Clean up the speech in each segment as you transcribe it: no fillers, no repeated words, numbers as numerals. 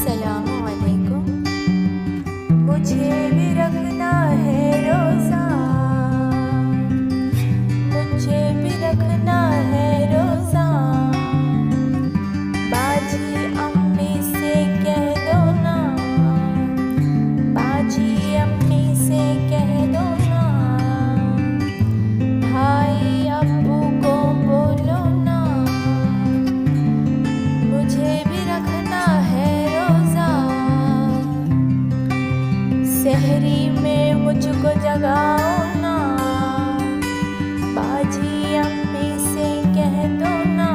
अस्सलामुअलैकुम। मुझे भी रखना है रोज़ा, मुझे भी रखना है रोज़ा। बाजी अम्मी से कह दो ना, बाजी अम्मी से कह दो ना। भाई अब्बू को बोलो ना, मुझे भी रखना है रोज़ा। सहरी में मुझको जगाओ ना, बाजी अम्मी से कह दो ना।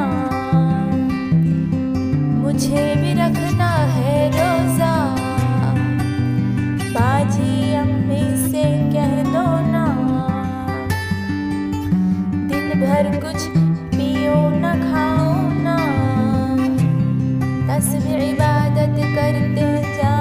मुझे भी रखना है रोज़ा, बाजी अम्मी से कह दो ना। दिन भर कुछ पियो न खाओ ना, तस्बीह इबादत करते जा